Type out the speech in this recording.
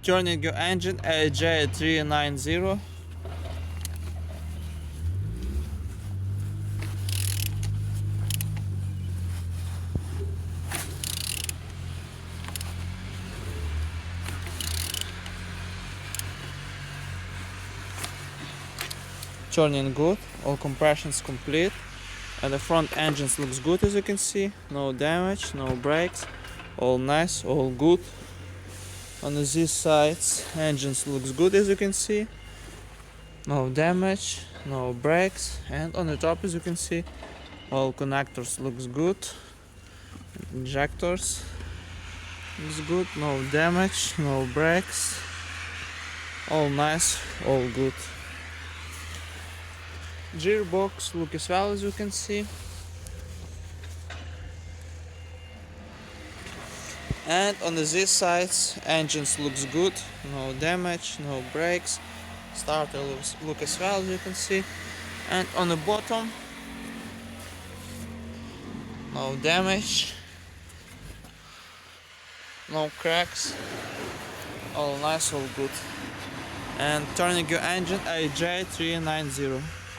Turning your engine AJ390. Turning good, all compressions complete, and the front engines looks good as you can see. No damage, no brakes, all nice, all good. On these sides, engines looks good as you can see. No damage, no brakes, and on the top as you can see, all connectors looks good. Injectors looks good, no damage, no brakes, all nice, all good. Gearbox look as well as you can see. And on these sides, engines looks good, no damage, no brakes. Starter look as well as you can see. And on the bottom, no damage, no cracks, all nice, all good. And turning your engine AJ390.